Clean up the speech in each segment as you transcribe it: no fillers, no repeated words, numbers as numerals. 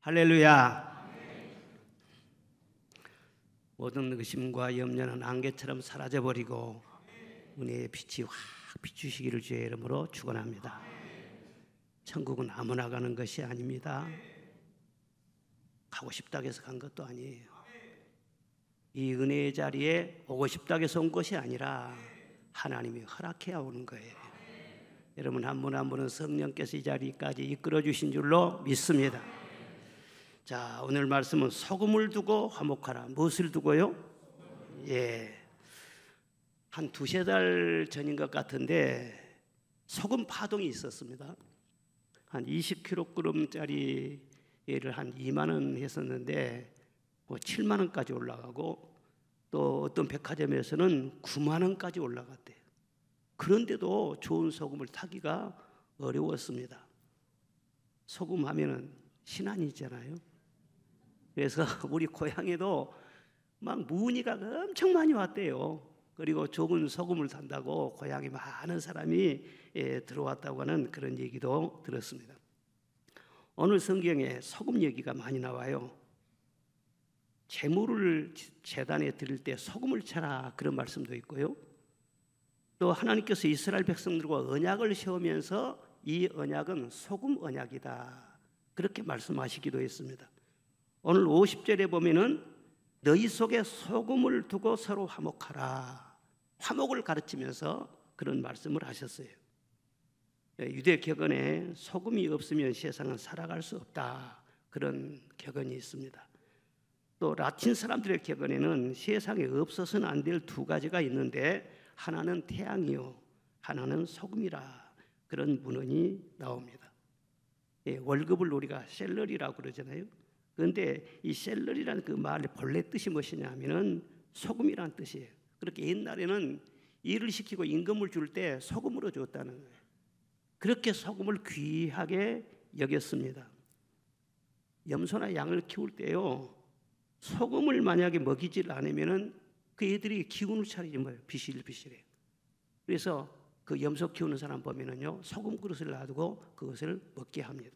할렐루야. 모든 의심과 염려는 안개처럼 사라져버리고 은혜의 빛이 확 비추시기를 주의 이름으로 축원합니다. 천국은 아무나 가는 것이 아닙니다. 가고 싶다고 해서 간 것도 아니에요. 이 은혜의 자리에 오고 싶다고 해서 온 것이 아니라 하나님이 허락해야 오는 거예요. 여러분 한 분 한 분은 성령께서 이 자리까지 이끌어 주신 줄로 믿습니다. 자, 오늘 말씀은 소금을 두고 화목하라. 무엇을 두고요? 한 두세 달 전인 것 같은데 소금 파동이 있었습니다. 한 20kg짜리 얘를 한 2만 원 했었는데 뭐 7만 원까지 올라가고 또 어떤 백화점에서는 9만 원까지 올라갔대요. 그런데도 좋은 소금을 타기가 어려웠습니다. 소금 하면은 신안이잖아요. 그래서 우리 고향에도 막 문의가 엄청 많이 왔대요. 그리고 좋은 소금을 산다고 고향에 많은 사람이 들어왔다고 하는 그런 얘기도 들었습니다. 오늘 성경에 소금 얘기가 많이 나와요. 제물을 제단에 드릴 때 소금을 쳐라 그런 말씀도 있고요. 또 하나님께서 이스라엘 백성들과 언약을 세우면서 이 언약은 소금 언약이다 그렇게 말씀하시기도 했습니다. 오늘 50절에 보면은 너희 속에 소금을 두고 서로 화목하라. 화목을 가르치면서 그런 말씀을 하셨어요. 유대 격언에 소금이 없으면 세상은 살아갈 수 없다 그런 격언이 있습니다. 또 라틴 사람들의 격언에는 세상에 없어서는 안 될 두 가지가 있는데 하나는 태양이요 하나는 소금이라 그런 문헌이 나옵니다. 월급을 우리가 셀러리라고 그러잖아요. 그런데 이 셀러리라는 그 말의 본래 뜻이 무엇이냐면은 소금이라는 뜻이에요. 그렇게 옛날에는 일을 시키고 임금을 줄 때 소금으로 줬다는 거예요. 그렇게 소금을 귀하게 여겼습니다. 염소나 양을 키울 때요 소금을 만약에 먹이질 않으면은 그 애들이 기운을 차리지 뭐예요. 비실비실해요. 그래서 그 염소 키우는 사람 보면은요 소금 그릇을 놔두고 그것을 먹게 합니다.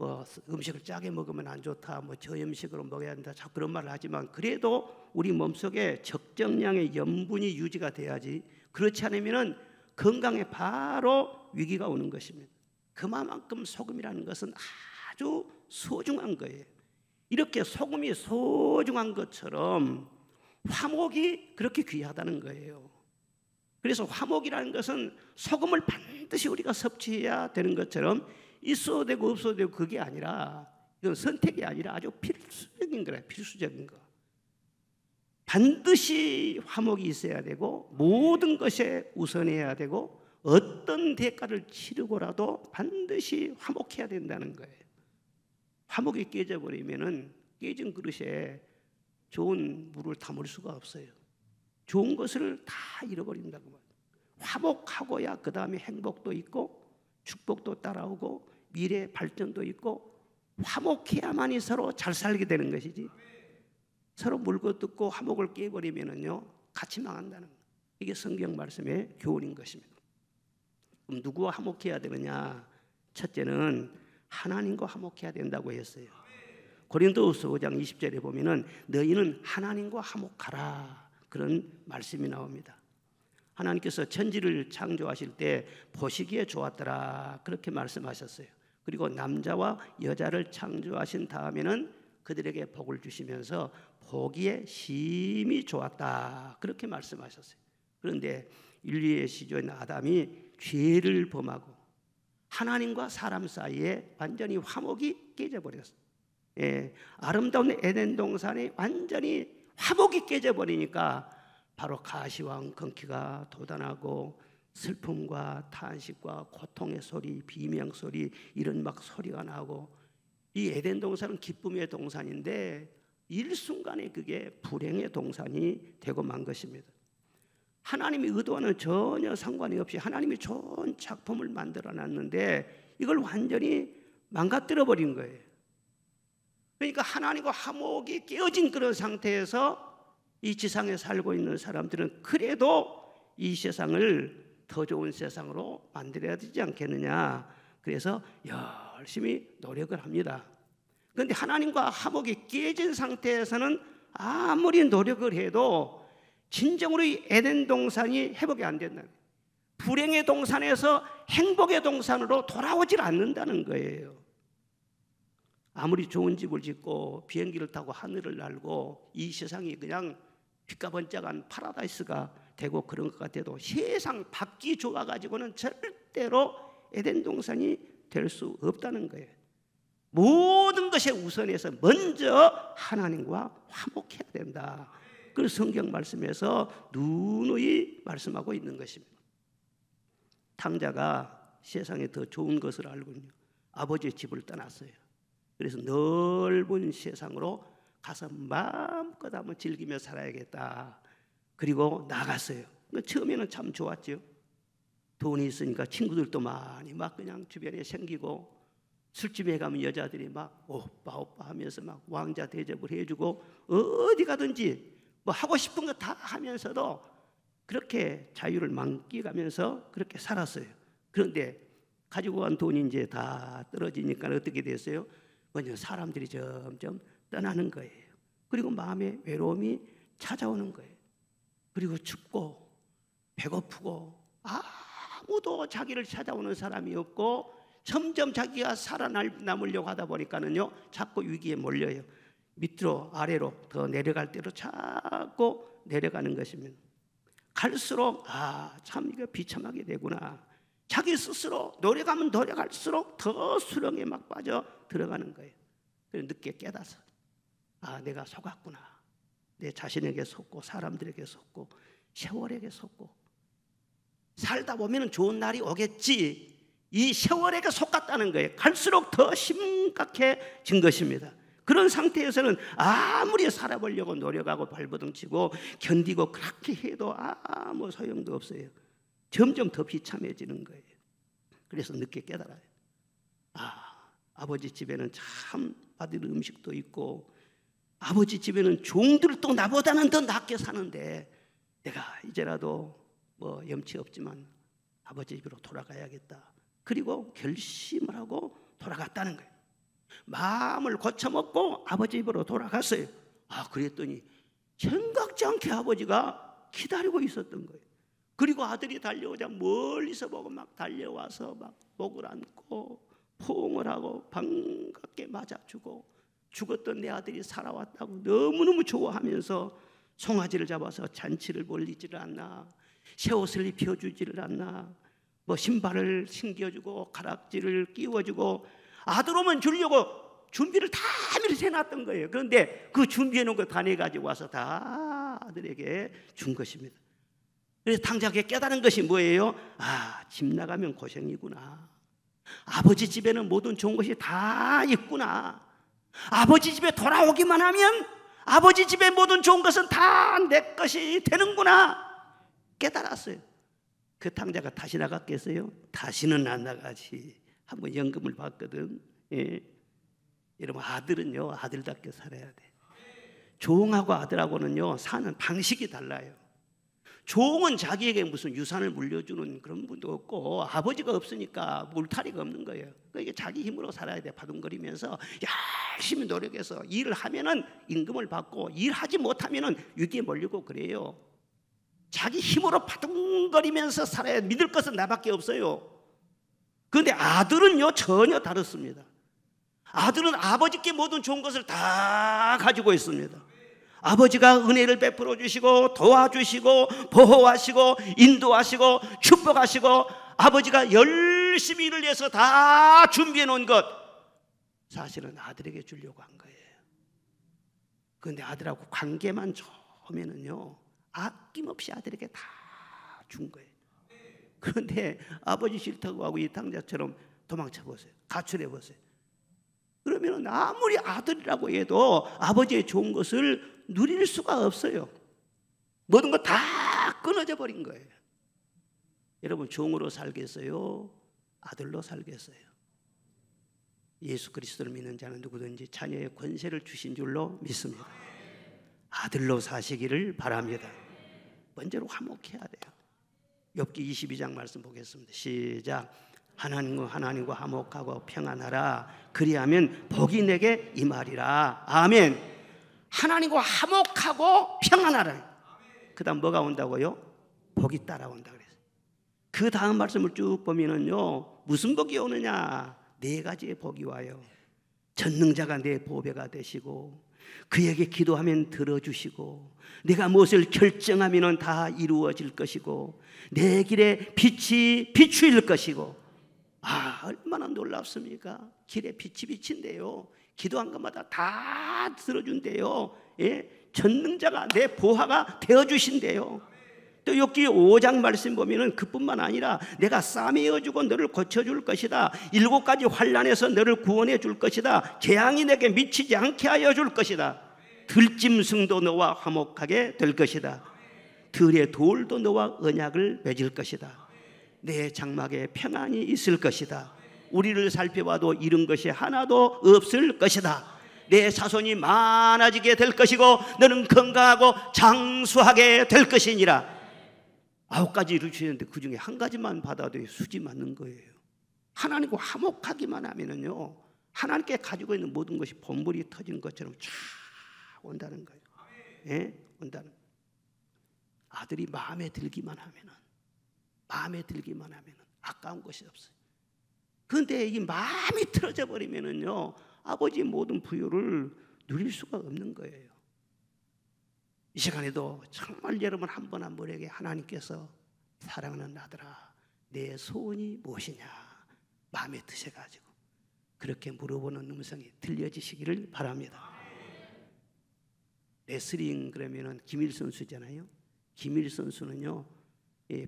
뭐 음식을 짜게 먹으면 안 좋다, 뭐 저염식으로 먹어야 한다, 자꾸 그런 말을 하지만 그래도 우리 몸속에 적정량의 염분이 유지가 돼야지. 그렇지 않으면은 건강에 바로 위기가 오는 것입니다. 그만큼 소금이라는 것은 아주 소중한 거예요. 이렇게 소금이 소중한 것처럼 화목이 그렇게 귀하다는 거예요. 그래서 화목이라는 것은 소금을 반드시 우리가 섭취해야 되는 것처럼 있어도 되고 없어도 되고 그게 아니라 이건 선택이 아니라 아주 필수적인 거예요. 필수적인 거. 반드시 화목이 있어야 되고 모든 것에 우선해야 되고 어떤 대가를 치르고라도 반드시 화목해야 된다는 거예요. 화목이 깨져버리면은 깨진 그릇에 좋은 물을 담을 수가 없어요. 좋은 것을 다 잃어버린다고 말이에요. 화목하고야 그 다음에 행복도 있고 축복도 따라오고 미래 발전도 있고 화목해야만이 서로 잘 살게 되는 것이지 서로 물고 뜯고 화목을 깨버리면은요 같이 망한다는 거예요. 이게 성경 말씀의 교훈인 것입니다. 그럼 누구와 화목해야 되느냐? 첫째는 하나님과 화목해야 된다고 했어요. 고린도후서 5장 20절에 보면은 너희는 하나님과 화목하라 그런 말씀이 나옵니다. 하나님께서 천지를 창조하실 때 보시기에 좋았더라 그렇게 말씀하셨어요. 그리고 남자와 여자를 창조하신 다음에는 그들에게 복을 주시면서 보기에 심히 좋았다 그렇게 말씀하셨어요. 그런데 인류의 시조인 아담이 죄를 범하고 하나님과 사람 사이에 완전히 화목이 깨져버렸어요. 아름다운 에덴 동산이 완전히 화목이 깨져버리니까 바로 가시와 엉겅퀴가 돋아나고 슬픔과 탄식과 고통의 소리, 비명 소리 이런 막 소리가 나고 이 에덴 동산은 기쁨의 동산인데 일순간에 그게 불행의 동산이 되고 만 것입니다. 하나님의 의도와는 전혀 상관이 없이 하나님이 좋은 작품을 만들어 놨는데 이걸 완전히 망가뜨려 버린 거예요. 그러니까 하나님과 화목이 깨어진 그런 상태에서 이 지상에 살고 있는 사람들은 그래도 이 세상을 더 좋은 세상으로 만들어야 되지 않겠느냐. 그래서 열심히 노력을 합니다. 그런데 하나님과 화목이 깨진 상태에서는 아무리 노력을 해도 진정으로 이 에덴 동산이 회복이 안 된다는 거예요. 불행의 동산에서 행복의 동산으로 돌아오질 않는다는 거예요. 아무리 좋은 집을 짓고 비행기를 타고 하늘을 날고 이 세상이 그냥 빛가번쩍한 파라다이스가 되고 그런 것 같아도 세상 밖이 좋아가지고는 절대로 에덴 동산이 될 수 없다는 거예요. 모든 것에 우선해서 먼저 하나님과 화목해야 된다. 그걸 성경 말씀에서 누누이 말씀하고 있는 것입니다. 탕자가 세상에 더 좋은 것을 알고요, 아버지의 집을 떠났어요. 그래서 넓은 세상으로 가서 마음껏 한번 즐기며 살아야겠다. 그리고 나갔어요. 처음에는 참 좋았죠. 돈이 있으니까 친구들도 많이 막 그냥 주변에 생기고, 술집에 가면 여자들이 막 오빠 오빠 하면서 막 왕자 대접을 해주고, 어디 가든지 뭐 하고 싶은 거 다 하면서도 그렇게 자유를 만끽하면서 그렇게 살았어요. 그런데 가지고 간 돈이 이제 다 떨어지니까 어떻게 됐어요? 먼저 사람들이 점점 떠나는 거예요. 그리고 마음에 외로움이 찾아오는 거예요. 그리고 춥고 배고프고 아무도 자기를 찾아오는 사람이 없고, 점점 자기가 살아남으려고 하다 보니까는요, 자꾸 위기에 몰려요. 밑으로 아래로 더 내려갈 대로 자꾸 내려가는 것입니다. 갈수록 참 이거 비참하게 되구나. 자기 스스로 노력하면 노력할수록 더 수렁에 막 빠져 들어가는 거예요. 그래서 늦게 깨닫어 내가 속았구나. 내 자신에게 속고 사람들에게 속고 세월에게 속고, 살다 보면 좋은 날이 오겠지, 이 세월에게 속았다는 거예요. 갈수록 더 심각해진 것입니다. 그런 상태에서는 아무리 살아보려고 노력하고 발버둥치고 견디고 그렇게 해도 아무 소용도 없어요. 점점 더 비참해지는 거예요. 그래서 늦게 깨달아요. 아버지 집에는 참 맛있는 음식도 있고, 아버지 집에는 종들도 나보다는 더 낫게 사는데 내가 이제라도 뭐 염치 없지만 아버지 집으로 돌아가야겠다. 그리고 결심을 하고 돌아갔다는 거예요. 마음을 고쳐먹고 아버지 집으로 돌아갔어요. 그랬더니 생각지 않게 아버지가 기다리고 있었던 거예요. 그리고 아들이 달려오자 멀리서 보고 막 달려와서 막 목을 안고 포옹을 하고 반갑게 맞아주고, 죽었던 내 아들이 살아왔다고 너무너무 좋아하면서 송아지를 잡아서 잔치를 벌리지를 않나, 새 옷을 입혀주지를 않나, 뭐 신발을 신겨주고 가락지를 끼워주고, 아들 오면 주려고 준비를 다 미리 해놨던 거예요. 그런데 그 준비해놓은 거 다 내가지고 와서 다 아들에게 준 것입니다. 그래서 탕자에게 깨달은 것이 뭐예요? 집 나가면 고생이구나. 아버지 집에는 모든 좋은 것이 다 있구나. 아버지 집에 돌아오기만 하면 아버지 집의 모든 좋은 것은 다 내 것이 되는구나 깨달았어요. 그 탕자가 다시 나갔겠어요? 다시는 안 나가지. 한번 연금을 받거든. 여러분, 아들은요 아들답게 살아야 돼. 종하고 아들하고는요 사는 방식이 달라요. 종은 자기에게 무슨 유산을 물려주는 그런 분도 없고, 아버지가 없으니까 울타리가 없는 거예요. 그러니까 자기 힘으로 살아야 돼. 바둥거리면서 열심히 노력해서 일을 하면은 임금을 받고, 일하지 못하면은 위기에 몰리고 그래요. 자기 힘으로 바둥거리면서 살아야 믿을 것은 나밖에 없어요. 그런데 아들은요 전혀 다릅니다. 아들은 아버지께 모든 좋은 것을 다 가지고 있습니다. 아버지가 은혜를 베풀어 주시고 도와주시고 보호하시고 인도하시고 축복하시고, 아버지가 열심히 일을 해서 다 준비해 놓은 것 사실은 아들에게 주려고 한 거예요. 그런데 아들하고 관계만 좋으면은요 아낌없이 아들에게 다 준 거예요. 그런데 아버지 싫다고 하고 이 탕자처럼 도망쳐 보세요. 가출해 보세요. 그러면 아무리 아들이라고 해도 아버지의 좋은 것을 누릴 수가 없어요. 모든 거 다 끊어져 버린 거예요. 여러분, 종으로 살겠어요? 아들로 살겠어요? 예수 그리스도를 믿는 자는 누구든지 자녀의 권세를 주신 줄로 믿습니다. 아들로 사시기를 바랍니다. 먼저로 화목해야 돼요. 욥기 22장 말씀 보겠습니다. 시작. 하나님과 화목하고 평안하라. 그리하면 복이 내게 임하리라. 아멘. 하나님과 화목하고 평안하라. 그 다음 뭐가 온다고요? 복이 따라온다 그랬어요. 그 다음 말씀을 쭉 보면은요, 무슨 복이 오느냐? 4가지의 복이 와요. 전능자가 내 보배가 되시고, 그에게 기도하면 들어주시고, 내가 무엇을 결정하면 다 이루어질 것이고, 내 길에 빛이 비추일 것이고. 얼마나 놀랍습니까? 길에 빛이 비친대요. 기도한 것마다 다 들어준대요. 예? 전능자가 내 보화가 되어주신대요. 또 욥기 5장 말씀 보면은 그뿐만 아니라 내가 싸매어주고 너를 고쳐줄 것이다. 7가지 환난에서 너를 구원해 줄 것이다. 재앙이 내게 미치지 않게 하여 줄 것이다. 들짐승도 너와 화목하게 될 것이다. 들의 돌도 너와 언약을 맺을 것이다. 내 장막에 평안이 있을 것이다. 우리를 살펴봐도 잃은 것이 하나도 없을 것이다. 내 자손이 많아지게 될 것이고 너는 건강하고 장수하게 될 것이니라. 9가지를 주셨는데 그 중에 한 가지만 받아도 수지 맞는 거예요. 하나님과 화목하기만 하면은요, 하나님께 가지고 있는 모든 것이 본물이 터진 것처럼 쫙 온다는 거예요. 예? 온다는. 아들이 마음에 들기만 하면은 아까운 것이 없어요. 그런데 이 마음이 틀어져 버리면은요, 아버지의 모든 부유를 누릴 수가 없는 거예요. 이 시간에도 정말 여러분 한 번 한 분에게 하나님께서 사랑하는 아들아, 내 소원이 무엇이냐 마음에 드셔가지고 그렇게 물어보는 음성이 들려지시기를 바랍니다. 레슬링 그러면은 김일 선수잖아요. 김일 선수는요,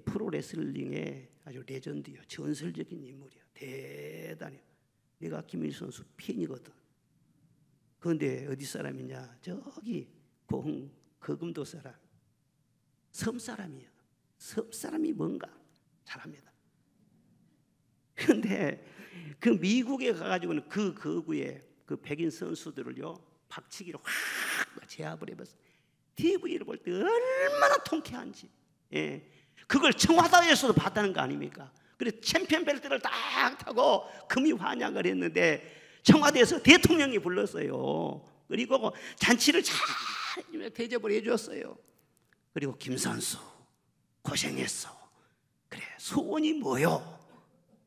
프로 레슬링의 아주 레전드요, 전설적인 인물이요. 대단해요. 내가 김일 선수 팬이거든. 그런데 어디 사람이냐? 저기 거금도 사람, 섬 사람이에요. 섬 사람이 뭔가 잘합니다. 그런데 그 미국에 가가지고는 그 거구에 그 백인 선수들을요, 박치기로 확 제압을 해봤어요. TV를 볼 때 얼마나 통쾌한지. 예. 그걸 청와대에서도 봤다는 거 아닙니까? 그래서 챔피언 벨트를 딱 타고 금이 환영을 했는데 청와대에서 대통령이 불렀어요. 그리고 잔치를 잘 대접을 해줬어요. 그리고 김 선수 고생했어. 그래, 소원이 뭐요?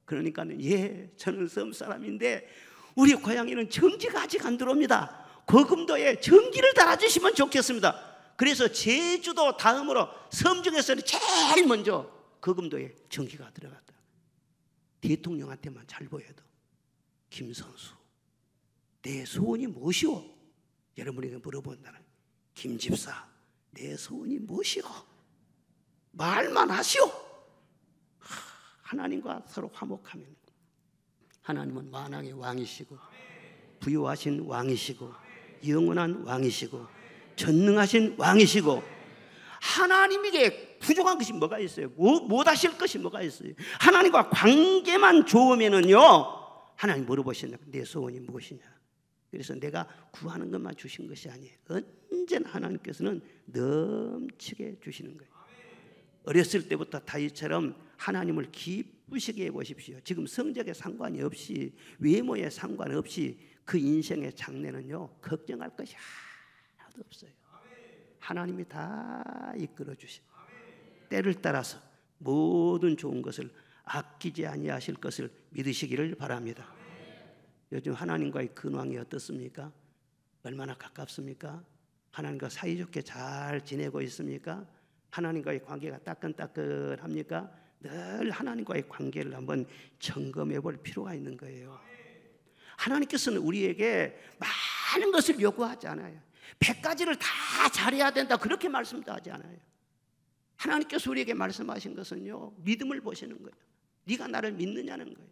그러니까는 저는 섬 사람인데 우리 고향에는 전기가 아직 안 들어옵니다. 거금도에 전기를 달아주시면 좋겠습니다. 그래서 제주도 다음으로 섬 중에서는 제일 먼저 거금도에 전기가 들어갔다. 대통령한테만 잘 보여도 김 선수, 내 소원이 무엇이오? 여러분에게 물어본다는, 김 집사, 내 소원이 무엇이오? 말만 하시오. 하나님과 서로 화목하면, 하나님은 만왕의 왕이시고 부유하신 왕이시고 영원한 왕이시고 전능하신 왕이시고, 하나님에게 부족한 것이 뭐가 있어요? 못 하실 것이 뭐가 있어요? 하나님과 관계만 좋으면은요, 하나님 물어보신다. 내 소원이 무엇이냐? 그래서 내가 구하는 것만 주신 것이 아니에요. 언제나 하나님께서는 넘치게 주시는 거예요. 어렸을 때부터 다윗처럼 하나님을 기쁘시게 해보십시오. 지금 성적에 상관이 없이, 외모에 상관없이 그 인생의 장래는요, 걱정할 것이 하나도 없어요. 하나님이 다 이끌어 주시고 때를 따라서 모든 좋은 것을 아끼지 아니하실 것을 믿으시기를 바랍니다. 요즘 하나님과의 근황이 어떻습니까? 얼마나 가깝습니까? 하나님과 사이좋게 잘 지내고 있습니까? 하나님과의 관계가 따끈따끈합니까? 늘 하나님과의 관계를 한번 점검해 볼 필요가 있는 거예요. 하나님께서는 우리에게 많은 것을 요구하지 않아요. 100가지를 다 잘해야 된다 그렇게 말씀도 하지 않아요. 하나님께서 우리에게 말씀하신 것은요, 믿음을 보시는 거예요. 네가 나를 믿느냐는 거예요.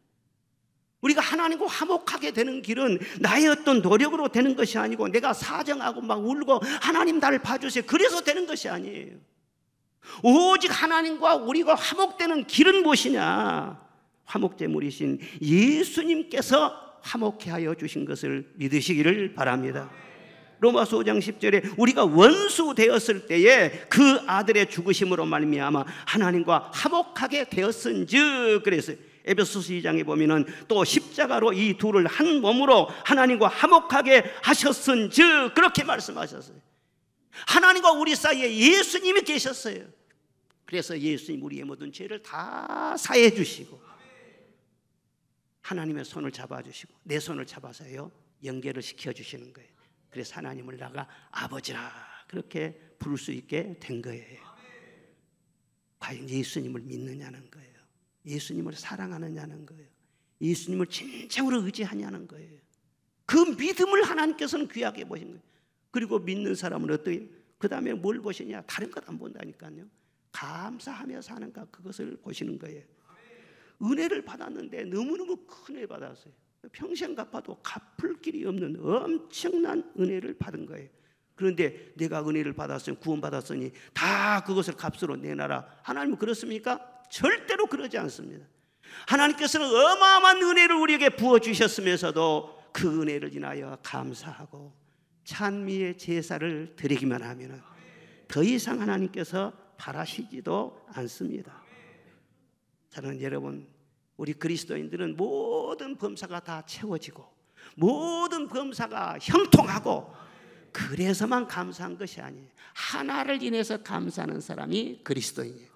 우리가 하나님과 화목하게 되는 길은 나의 어떤 노력으로 되는 것이 아니고, 내가 사정하고 막 울고 하나님 나를 봐주세요 그래서 되는 것이 아니에요. 오직 하나님과 우리가 화목되는 길은 무엇이냐? 화목제물이신 예수님께서 화목케 하여 주신 것을 믿으시기를 바랍니다. 로마서 5장 10절에 우리가 원수 되었을 때에 그 아들의 죽으심으로 말미암아 하나님과 화목하게 되었은즉, 그래서 에베소서 2장에 보면은 또 십자가로 이 둘을 한 몸으로 하나님과 화목하게 하셨은즉 그렇게 말씀하셨어요. 하나님과 우리 사이에 예수님이 계셨어요. 그래서 예수님 우리의 모든 죄를 다 사해 주시고 하나님의 손을 잡아주시고 내 손을 잡아서요 연결을 시켜주시는 거예요. 그래서 하나님을 나가 아버지라 그렇게 부를 수 있게 된 거예요. 과연 예수님을 믿느냐는 거예요. 예수님을 사랑하느냐는 거예요. 예수님을 진정으로 의지하냐는 거예요. 그 믿음을 하나님께서는 귀하게 보신 거예요. 그리고 믿는 사람은 어떻게 그 다음에 뭘 보시냐? 다른 것 안 본다니까요. 감사하며 사는가 그것을 보시는 거예요. 은혜를 받았는데 너무너무 큰 은혜 받았어요. 평생 갚아도 갚을 길이 없는 엄청난 은혜를 받은 거예요. 그런데 내가 은혜를 받았으니 구원받았으니 다 그것을 값으로 내놔라. 하나님은 그렇습니까? 절대로 그러지 않습니다. 하나님께서는 어마어마한 은혜를 우리에게 부어주셨으면서도 그 은혜를 인하여 감사하고 찬미의 제사를 드리기만 하면 더 이상 하나님께서 바라시지도 않습니다. 저는 여러분 우리 그리스도인들은 모든 범사가 다 채워지고 모든 범사가 형통하고 그래서만 감사한 것이 아니에요. 하나를 인해서 감사하는 사람이 그리스도인이에요.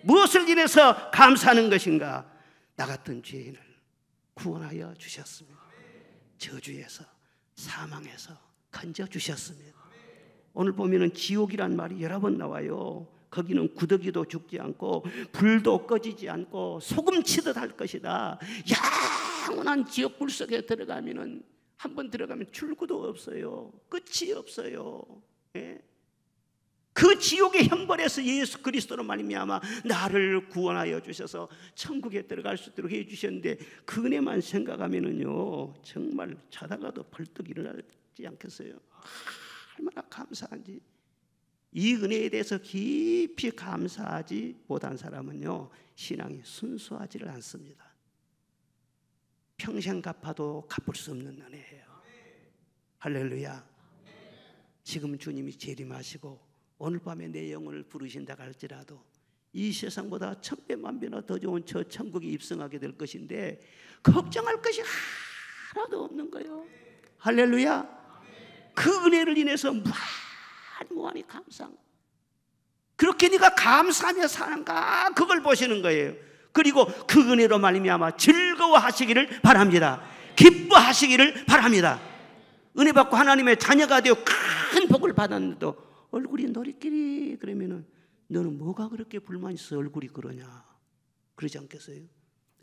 무엇을 인해서 감사하는 것인가? 나 같은 죄인을 구원하여 주셨습니다. 저주에서 사망에서 건져주셨습니다. 오늘 보면은 지옥이란 말이 여러 번 나와요. 거기는 구더기도 죽지 않고 불도 꺼지지 않고 소금 치듯 할 것이다. 영원한 지옥 불 속에 들어가면은 한번 들어가면 출구도 없어요. 끝이 없어요. 예? 그 지옥의 형벌에서 예수 그리스도로 말미암아 나를 구원하여 주셔서 천국에 들어갈 수 있도록 해 주셨는데 그 은혜만 생각하면은요 정말 자다가도 벌떡 일어나지 않겠어요? 얼마나 감사한지. 이 은혜에 대해서 깊이 감사하지 못한 사람은요 신앙이 순수하지를 않습니다. 평생 갚아도 갚을 수 없는 은혜예요. 할렐루야. 지금 주님이 재림하시고 오늘 밤에 내 영혼을 부르신다 할지라도 이 세상보다 1000배만배나 더 좋은 저 천국에 입성하게 될 것인데 걱정할 것이 하나도 없는 거예요. 할렐루야. 그 은혜를 인해서 무한히 감사한 거예요. 그렇게 네가 감사하며 사는가 그걸 보시는 거예요. 그리고 그 은혜로 말미암아 즐거워하시기를 바랍니다. 기뻐하시기를 바랍니다. 은혜 받고 하나님의 자녀가 되어 큰 복을 받았는데도 얼굴이 너리끼리 그러면은 너는 뭐가 그렇게 불만 있어? 얼굴이 그러냐? 그러지 않겠어요?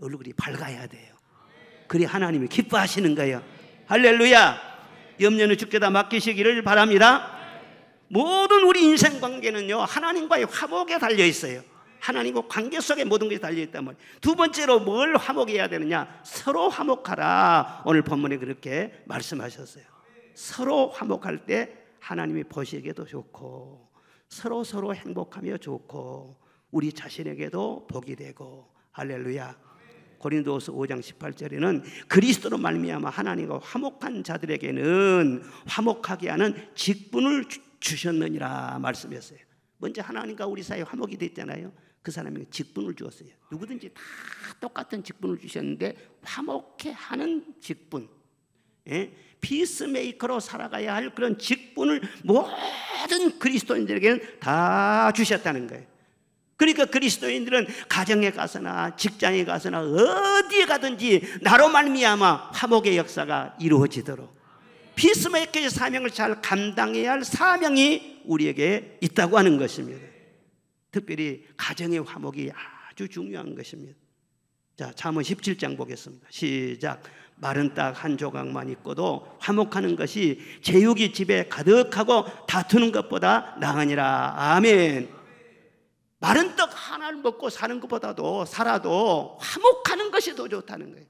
얼굴이 밝아야 돼요. 그래 하나님이 기뻐하시는 거예요. 할렐루야. 염려는 주께 다 맡기시기를 바랍니다. 모든 우리 인생 관계는요 하나님과의 화목에 달려 있어요. 하나님과 관계 속에 모든 것이 달려 있단 말이에요. 두 번째로 뭘 화목해야 되느냐? 서로 화목하라. 오늘 본문에 그렇게 말씀하셨어요. 서로 화목할 때 하나님이 보시기에도 좋고 서로 행복하며 좋고 우리 자신에게도 복이 되고. 할렐루야. 고린도후서 5장 18절에는 그리스도로 말미암아 하나님과 화목한 자들에게는 화목하게 하는 직분을 주셨느니라 말씀했어요. 먼저 하나님과 우리 사이에 화목이 됐잖아요. 그 사람에게 직분을 주었어요. 누구든지 다 똑같은 직분을 주셨는데 화목해 하는 직분, 피스메이커로 살아가야 할 그런 직분을 모든 그리스도인들에게는 다 주셨다는 거예요. 그러니까 그리스도인들은 가정에 가서나 직장에 가서나 어디에 가든지 나로 말미암아 화목의 역사가 이루어지도록 피스메이커의 사명을 잘 감당해야 할 사명이 우리에게 있다고 하는 것입니다. 특별히 가정의 화목이 아주 중요한 것입니다. 자, 잠언 17장 보겠습니다. 시작. 마른 떡 한 조각만 있고도 화목하는 것이 제육이 집에 가득하고 다투는 것보다 나으니라. 아멘. 마른 떡 하나를 먹고 사는 것보다도 살아도 화목하는 것이 더 좋다는 거예요.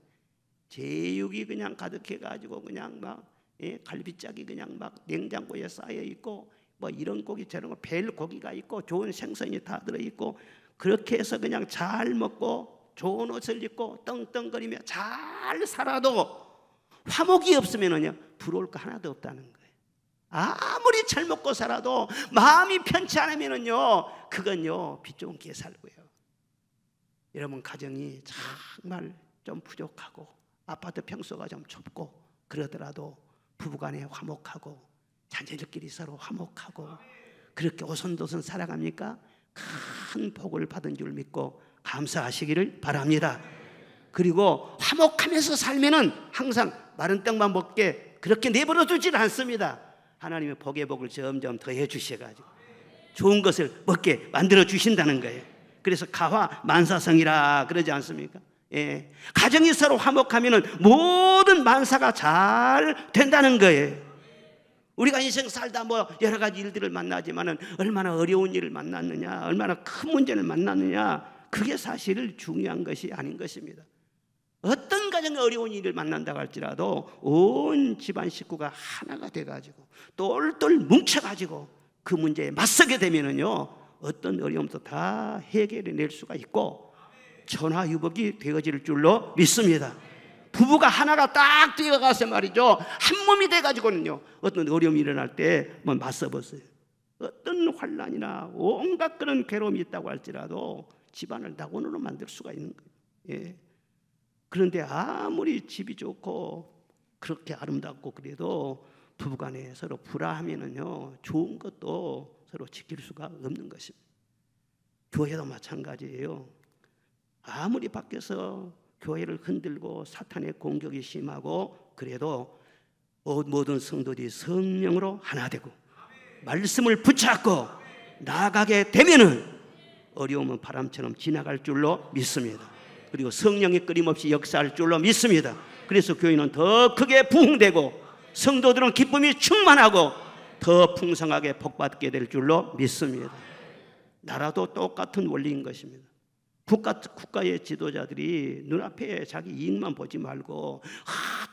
제육이 그냥 가득해가지고 그냥 막 갈비짝이 그냥 막 냉장고에 쌓여 있고 뭐 이런 고기 저런 거 벨 고기가 있고 좋은 생선이 다 들어 있고 그렇게 해서 그냥 잘 먹고 좋은 옷을 입고 떵떵거리며 잘 살아도 화목이 없으면은요 부러울 거 하나도 없다는 거예요. 아무리 잘 먹고 살아도 마음이 편치 않으면은요 그건요 빚 좋은 게 살고요. 여러분 가정이 정말 좀 부족하고 아파트 평수가 좀 좁고 그러더라도 부부간에 화목하고 자녀들끼리 서로 화목하고 그렇게 오손도손 살아갑니까? 큰 복을 받은 줄 믿고 감사하시기를 바랍니다. 그리고 화목하면서 살면은 항상 마른 떡만 먹게 그렇게 내버려 두질 않습니다. 하나님의 복의 복을 점점 더해 주셔가지고 좋은 것을 먹게 만들어 주신다는 거예요. 그래서 가화 만사성이라 그러지 않습니까? 예. 가정이 서로 화목하면은 모든 만사가 잘 된다는 거예요. 우리가 인생 살다 뭐 여러 가지 일들을 만나지만은 얼마나 어려운 일을 만났느냐, 얼마나 큰 문제를 만났느냐, 그게 사실 중요한 것이 아닌 것입니다. 어떤 가정에 어려운 일을 만난다고 할지라도 온 집안 식구가 하나가 돼가지고 똘똘 뭉쳐가지고 그 문제에 맞서게 되면은요, 어떤 어려움도 다 해결해낼 수가 있고 천하유복이 되어질 줄로 믿습니다. 부부가 하나가 딱 되어가서 말이죠, 한 몸이 돼가지고는요, 어떤 어려움이 일어날 때 한번 맞서보세요. 어떤 환난이나 온갖 그런 괴로움이 있다고 할지라도 집안을 낙원으로 만들 수가 있는 거예요. 예. 그런데 아무리 집이 좋고 그렇게 아름답고 그래도 부부간에 서로 불화하면은요, 좋은 것도 서로 지킬 수가 없는 것입니다. 교회도 마찬가지예요. 아무리 밖에서 교회를 흔들고 사탄의 공격이 심하고 그래도 모든 성도들이 성령으로 하나 되고 말씀을 붙잡고 나아가게 되면은 어려움은 바람처럼 지나갈 줄로 믿습니다. 그리고 성령이 끊임없이 역사할 줄로 믿습니다. 그래서 교회는 더 크게 부흥되고 성도들은 기쁨이 충만하고 더 풍성하게 복받게 될 줄로 믿습니다. 나라도 똑같은 원리인 것입니다. 국가의 지도자들이 눈앞에 자기 이익만 보지 말고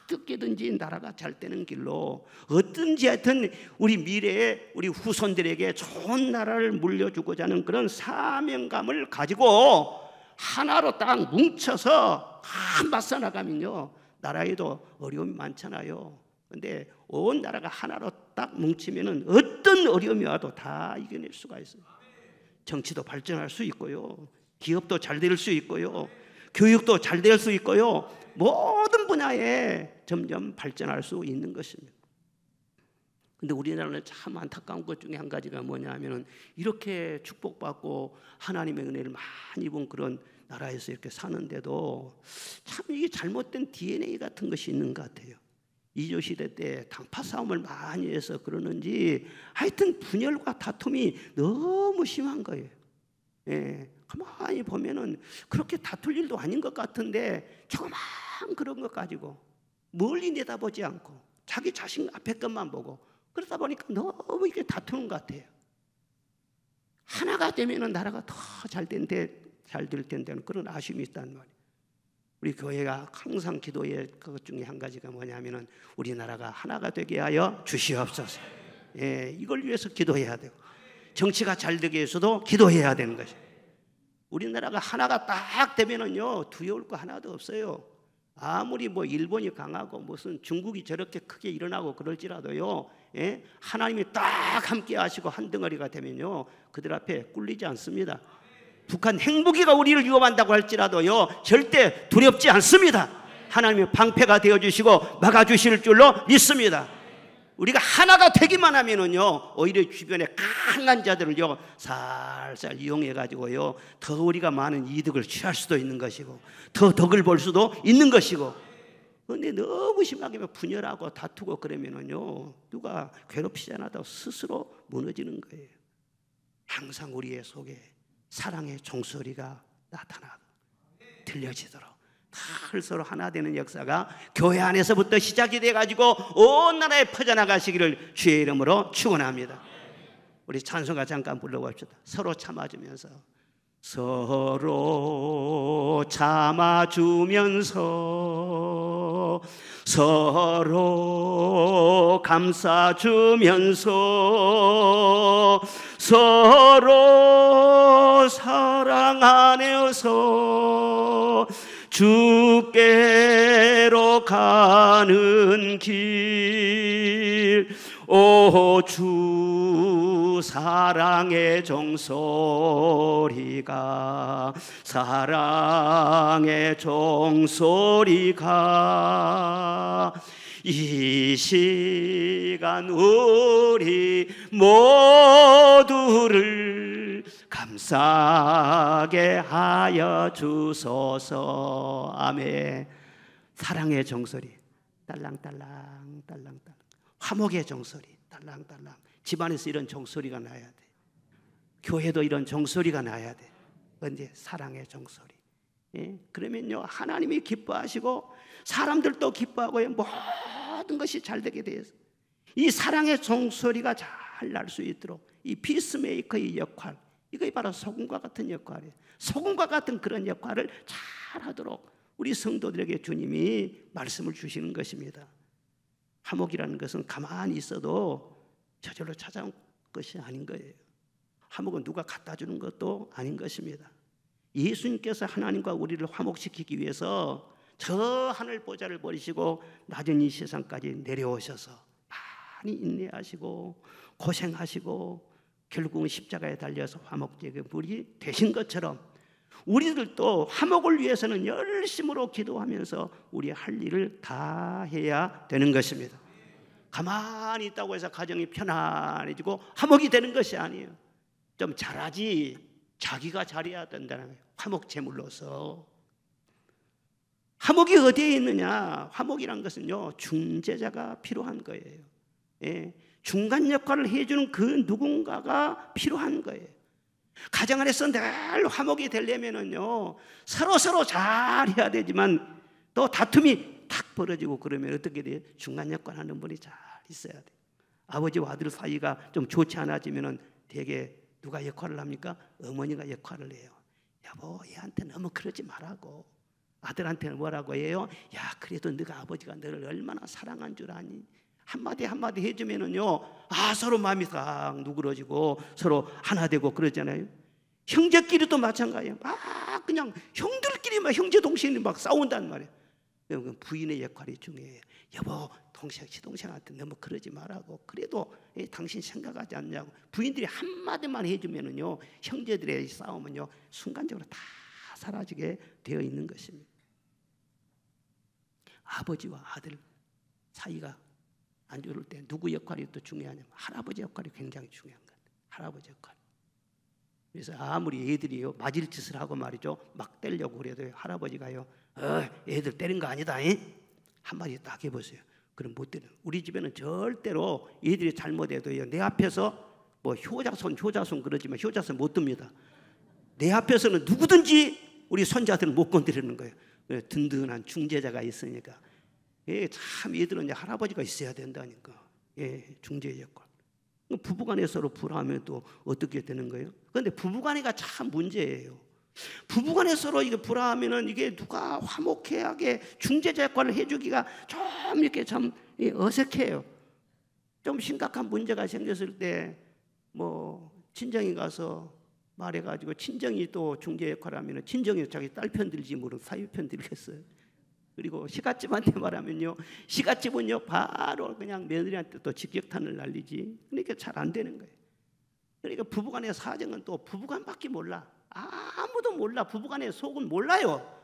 어떻게든지 나라가 잘 되는 길로 어떤지 하여튼 우리 미래에 우리 후손들에게 좋은 나라를 물려주고자 하는 그런 사명감을 가지고 하나로 딱 뭉쳐서 맞서 나가면요, 나라에도 어려움이 많잖아요. 그런데 온 나라가 하나로 딱 뭉치면은 어떤 어려움이 와도 다 이겨낼 수가 있어요. 정치도 발전할 수 있고요, 기업도 잘 될 수 있고요, 교육도 잘 될 수 있고요, 모든 분야에 점점 발전할 수 있는 것입니다. 근데 우리나라는 참 안타까운 것 중에 한 가지가 뭐냐 하면은 이렇게 축복받고 하나님의 은혜를 많이 본 그런 나라에서 이렇게 사는데도 참 이게 잘못된 DNA 같은 것이 있는 것 같아요. 이조시대 때 당파 싸움을 많이 해서 그러는지 하여튼 분열과 다툼이 너무 심한 거예요. 예, 가만히 보면은 그렇게 다툴 일도 아닌 것 같은데 조그만 그런 것 가지고 멀리 내다보지 않고 자기 자신 앞에 것만 보고 그러다 보니까 너무 이렇게 다투는 것 같아요. 하나가 되면은 나라가 더 잘 될 텐데 그런 아쉬움이 있단 말이에요. 우리 교회가 항상 기도의 것 중에 한 가지가 뭐냐면은 우리나라가 하나가 되게 하여 주시옵소서. 예, 이걸 위해서 기도해야 되고 정치가 잘 되기 위해서도 기도해야 되는 것이에요. 우리나라가 하나가 딱 되면은요, 두려울 거 하나도 없어요. 아무리 뭐 일본이 강하고 무슨 중국이 저렇게 크게 일어나고 그럴지라도요, 예? 하나님이 딱 함께 하시고 한 덩어리가 되면요, 그들 앞에 꿀리지 않습니다. 북한 핵무기가 우리를 위협한다고 할지라도요, 절대 두렵지 않습니다. 하나님이 방패가 되어주시고 막아주실 줄로 믿습니다. 우리가 하나가 되기만 하면은요, 오히려 주변에 강한 자들을요 살살 이용해 가지고요 더 우리가 많은 이득을 취할 수도 있는 것이고 더 덕을 볼 수도 있는 것이고. 그런데 너무 심하게 분열하고 다투고 그러면은요, 누가 괴롭히지 않아도 스스로 무너지는 거예요. 항상 우리의 속에 사랑의 종소리가 나타나고 들려지도록 다 서로 하나 되는 역사가 교회 안에서부터 시작이 돼가지고 온 나라에 퍼져나가시기를 주의 이름으로 축원합니다. 우리 찬송가 잠깐 불러봅시다. 서로 참아주면서, 서로 참아주면서, 서로 감싸주면서, 서로 사랑 안에서 주 주께로 가는 길, 오 주 사랑의 종소리가, 사랑의 종소리가 이 시간 우리 모두를 감싸게 하여 주소서. 아멘. 사랑의 종소리 딸랑딸랑 딸랑딸랑, 화목의 종소리 딸랑딸랑. 집안에서 이런 종소리가 나야 돼. 교회도 이런 종소리가 나야 돼. 언제? 사랑의 종소리. 예? 그러면요 하나님이 기뻐하시고 사람들도 기뻐하고요, 모든 것이 잘 되게 돼요. 이 사랑의 종소리가 잘 날 수 있도록 이 피스메이커의 역할, 이거 바로 소금과 같은 역할이에요. 소금과 같은 그런 역할을 잘 하도록 우리 성도들에게 주님이 말씀을 주시는 것입니다. 화목이라는 것은 가만히 있어도 저절로 찾아온 것이 아닌 거예요. 화목은 누가 갖다 주는 것도 아닌 것입니다. 예수님께서 하나님과 우리를 화목시키기 위해서 저 하늘 보좌를 버리시고 낮은 이 세상까지 내려오셔서 많이 인내하시고 고생하시고 결국은 십자가에 달려서 화목제의 물이 되신 것처럼 우리들도 화목을 위해서는 열심으로 기도하면서 우리의 할 일을 다 해야 되는 것입니다. 가만히 있다고 해서 가정이 편안해지고 화목이 되는 것이 아니에요. 좀 잘하지, 자기가 잘해야 된다는 거예요. 화목 제물로서. 화목이 어디에 있느냐? 화목이란 것은요 중재자가 필요한 거예요. 예, 중간 역할을 해주는 그 누군가가 필요한 거예요. 가정 안에서 늘 화목이 되려면은요 서로 잘해야 되지만 또 다툼이 탁 벌어지고 그러면 어떻게 돼요? 중간 역할 하는 분이 잘 있어야 돼요. 아버지와 아들 사이가 좀 좋지 않아지면은 되게 누가 역할을 합니까? 어머니가 역할을 해요. 여보, 얘한테 너무 그러지 말라고. 아들한테는 뭐라고 해요? 야, 그래도 네가 아버지가 너를 얼마나 사랑한 줄 아니? 한마디 한마디 해주면은요 서로 마음이 싹 누그러지고 서로 하나 되고 그러잖아요. 형제끼리도 마찬가지예요. 그냥 형들끼리 막 형제 동생이 막 싸운단 말이에요. 부인의 역할이 중요해요. 여보, 시동생한테 너무 그러지 말라고. 그래도 당신 생각하지 않냐고. 부인들이 한마디만 해주면은요 형제들의 싸움은요 순간적으로 다 사라지게 되어 있는 것입니다. 아버지와 아들 사이가 안 좋을 때 누구 역할이 또 중요하냐면 할아버지 역할이 굉장히 중요한 것 같아요. 할아버지 역할. 그래서 아무리 애들이요 맞을 짓을 하고 말이죠 막 때리려고 그래도 할아버지가요 애들 때린 거 아니다 한마디 딱 해보세요. 그럼 못 때려. 우리 집에는 절대로 애들이 잘못해도요 내 앞에서 뭐 효자손 그러지만 효자손 못 듭니다. 내 앞에서는 누구든지 우리 손자들은 못 건드리는 거예요. 든든한 중재자가 있으니까. 참 얘들은 이제 할아버지가 있어야 된다니까. 중재 역할. 부부간에 서로 불화하면 또 어떻게 되는 거예요? 그런데 부부간에가 참 문제예요. 부부간에 서로 이게 불화하면은 이게 누가 화목하게 중재자 역할을 해주기가 좀 이렇게 참 어색해요. 좀 심각한 문제가 생겼을 때 뭐 친정에 가서 말해가지고 친정이 또 중재 역할을 하면은 친정이 자기 딸 편 들지 모르고 사위 편 들겠어요. 그리고 시갓집한테 말하면요 시갓집은요 바로 그냥 며느리한테 또 직격탄을 날리지. 그러니까 잘 안 되는 거예요. 그러니까 부부간의 사정은 또 부부간밖에 몰라. 아무도 몰라. 부부간의 속은 몰라요.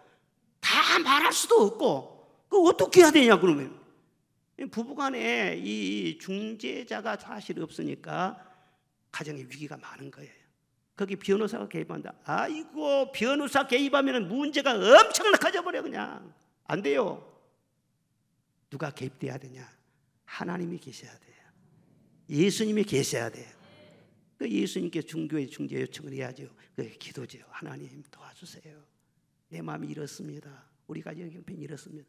다 말할 수도 없고. 그 어떻게 해야 되냐 그러면. 부부간에 이 중재자가 사실 없으니까 가정에 위기가 많은 거예요. 거기 변호사가 개입한다. 아이고 변호사 개입하면 문제가 엄청나게 버려. 그냥 안 돼요. 누가 개입돼야 되냐? 하나님이 계셔야 돼요. 예수님이 계셔야 돼요. 그 예수님께 중교회 중재 요청을 해야죠. 그 기도죠. 하나님 도와주세요. 내 마음이 이렇습니다. 우리 가정 형편이 이렇습니다.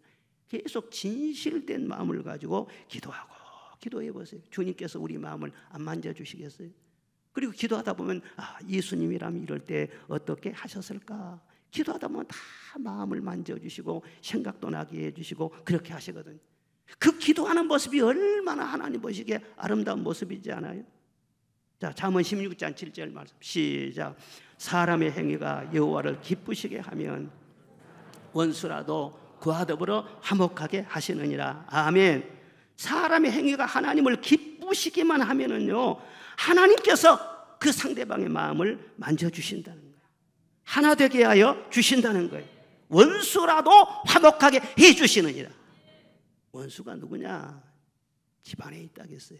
계속 진실된 마음을 가지고 기도하고 기도해 보세요. 주님께서 우리 마음을 안 만져주시겠어요? 그리고 기도하다 보면 예수님이라면 이럴 때 어떻게 하셨을까? 기도하다 보면 다 마음을 만져주시고 생각도 나게 해주시고 그렇게 하시거든요. 그 기도하는 모습이 얼마나 하나님 보시기에 아름다운 모습이지 않아요? 자, 잠언 16장 7절 말씀 시작. 사람의 행위가 여호와를 기쁘시게 하면 원수라도 그와 더불어 화목하게 하시느니라. 아멘. 사람의 행위가 하나님을 기쁘시기만 하면은요, 하나님께서 그 상대방의 마음을 만져주신다는 거예요. 하나 되게 하여 주신다는 거예요. 원수라도 화목하게 해주시느니라. 원수가 누구냐? 집안에 있다겠어요.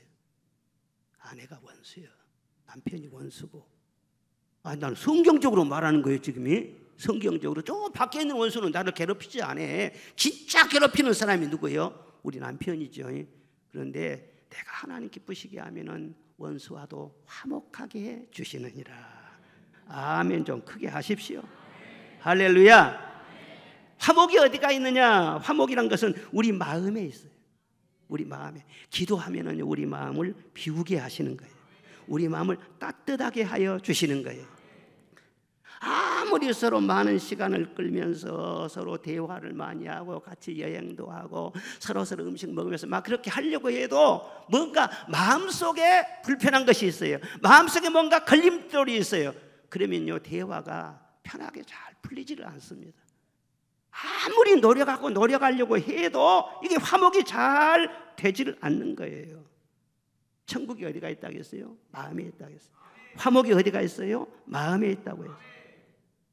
아내가 원수야. 남편이 원수고. 나는 성경적으로 말하는 거예요, 지금이. 성경적으로. 저 밖에 있는 원수는 나를 괴롭히지 않아. 진짜 괴롭히는 사람이 누구예요? 우리 남편이죠. 그런데 내가 하나님 기쁘시게 하면은 원수와도 화목하게 해 주시느니라. 아멘. 좀 크게 하십시오. 할렐루야. 화목이 어디가 있느냐? 화목이란 것은 우리 마음에 있어요. 우리 마음에. 기도하면은 우리 마음을 비우게 하시는 거예요. 우리 마음을 따뜻하게 하여 주시는 거예요. 아무리 서로 많은 시간을 끌면서 서로 대화를 많이 하고 같이 여행도 하고 서로 음식 먹으면서 막 그렇게 하려고 해도 뭔가 마음속에 불편한 것이 있어요. 마음속에 뭔가 걸림돌이 있어요. 그러면요, 대화가 편하게 잘 풀리지를 않습니다. 아무리 노력하려고 해도 이게 화목이 잘 되지를 않는 거예요. 천국이 어디가 있다겠어요? 마음에 있다겠어요. 화목이 어디가 있어요? 마음에 있다고 해요.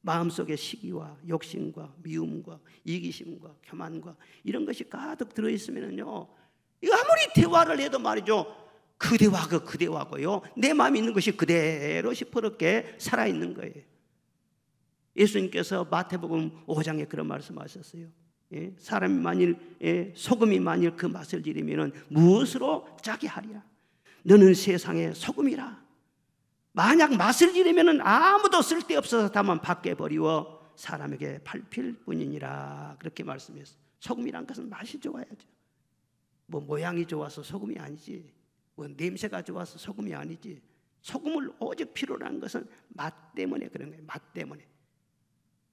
마음속에 시기와 욕심과 미움과 이기심과 교만과 이런 것이 가득 들어있으면요, 이거 아무리 대화를 해도 말이죠, 그 대화고요, 내 마음에 있는 것이 그대로 시퍼렇게 살아있는 거예요. 예수님께서 마태복음 5장에 그런 말씀하셨어요. 사람이 만일 소금이 만일 그 맛을 잃으면 무엇으로 짜게 하리라. 너는 세상의 소금이라. 만약 맛을 잃으면 아무도 쓸데없어서 다만 밖에 버리워 사람에게 밟힐 뿐이니라. 그렇게 말씀했어요. 소금이란 것은 맛이 좋아야죠. 뭐 모양이 좋아서 소금이 아니지, 뭐 냄새가 좋아서 소금이 아니지. 소금을 오직 필요로 하는 것은 맛 때문에 그런 거예요. 맛 때문에.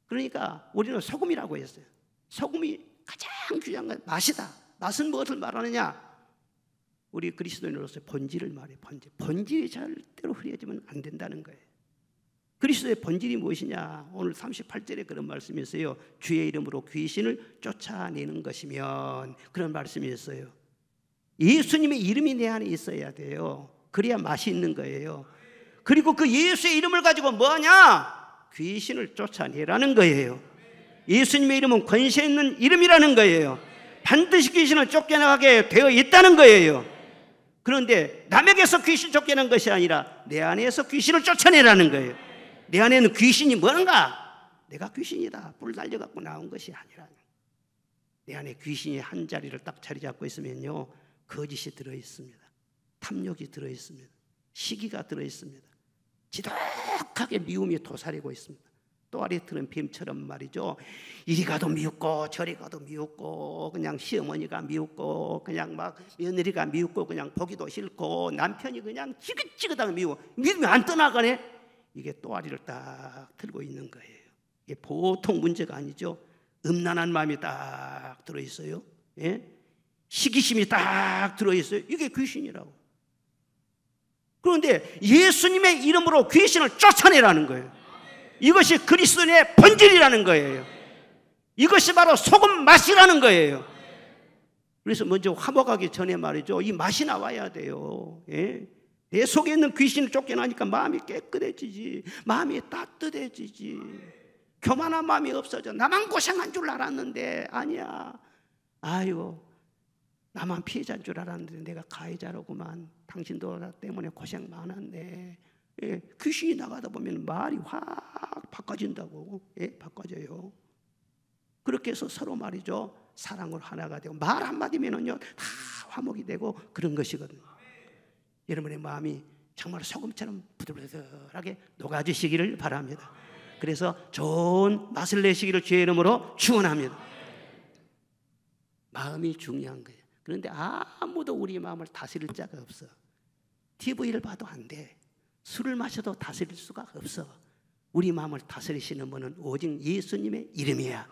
그러니까 우리는 소금이라고 했어요. 소금이 가장 중요한 건 맛이다. 맛은 무엇을 말하느냐? 우리 그리스도인으로서 본질을 말해요. 본질이 절대로 흐려지면 안 된다는 거예요. 그리스도의 본질이 무엇이냐? 오늘 38절에 그런 말씀이 있어요. 주의 이름으로 귀신을 쫓아내는 것이면, 그런 말씀이 있어요. 예수님의 이름이 내 안에 있어야 돼요. 그래야 맛이 있는 거예요. 그리고 그 예수의 이름을 가지고 뭐하냐? 귀신을 쫓아내라는 거예요. 예수님의 이름은 권세 있는 이름이라는 거예요. 반드시 귀신을 쫓겨나가게 되어 있다는 거예요. 그런데 남에게서 귀신 쫓겨난 것이 아니라 내 안에서 귀신을 쫓아내라는 거예요. 내 안에는 귀신이 뭔가? 내가 귀신이다, 뿔 달려갖고 나온 것이 아니라, 내 안에 귀신이 한 자리를 딱 자리 잡고 있으면요, 거짓이 들어있습니다. 탐욕이 들어있습니다. 시기가 들어있습니다. 지독하게 미움이 도사리고 있습니다. 또아리 트는 뱀처럼 말이죠. 이리 가도 미웠고 저리 가도 미웠고, 그냥 시어머니가 미웠고, 그냥 막 며느리가 미웠고, 그냥 보기도 싫고, 남편이 그냥 지긋지긋하게 미워. 믿음이 안 떠나가네. 이게 또아리를 딱 들고 있는 거예요. 이게 보통 문제가 아니죠. 음란한 마음이 딱 들어있어요. 예? 시기심이 딱 들어있어요. 이게 귀신이라고. 그런데 예수님의 이름으로 귀신을 쫓아내라는 거예요. 이것이 그리스도인의 본질이라는 거예요. 이것이 바로 소금 맛이라는 거예요. 그래서 먼저 화목하기 전에 말이죠, 이 맛이 나와야 돼요. 예? 내 속에 있는 귀신을 쫓겨나니까 마음이 깨끗해지지, 마음이 따뜻해지지, 교만한 마음이 없어져. 나만 고생한 줄 알았는데 아니야. 아유, 나만 피해자인 줄 알았는데 내가 가해자로구만. 당신도 나 때문에 고생 많았네. 예, 귀신이 나가다 보면 말이 확 바꿔진다고. 예, 바꿔져요. 그렇게 해서 서로 말이죠, 사랑으로 하나가 되고, 말 한마디면은요 다 화목이 되고 그런 것이거든요. 여러분의 마음이 정말 소금처럼 부들부들하게 녹아지시기를 바랍니다. 그래서 좋은 맛을 내시기를 주의 이름으로 축원합니다. 마음이 중요한 거예요. 그런데 아무도 우리 마음을 다스릴 자가 없어. TV를 봐도 안 돼. 술을 마셔도 다스릴 수가 없어. 우리 마음을 다스리시는 분은 오직 예수님의 이름이야.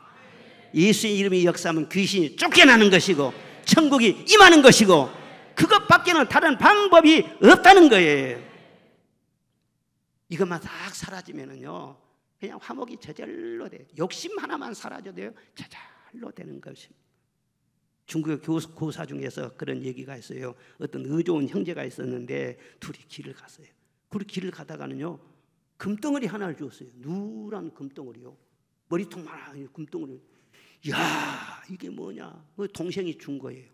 예수의 이름이 역사하면 귀신이 쫓겨나는 것이고 천국이 임하는 것이고, 그것밖에는 다른 방법이 없다는 거예요. 이것만 딱 사라지면은요, 그냥 화목이 저절로 돼요. 욕심 하나만 사라져도요 저절로 되는 것입니다. 중국의 교사 중에서 그런 얘기가 있어요. 어떤 의좋은 형제가 있었는데 둘이 길을 갔어요. 그 길을 가다가는요 금덩어리 하나를 주었어요. 누런 금덩어리요. 머리통만한 금덩어리. 야 이게 뭐냐? 동생이 준 거예요.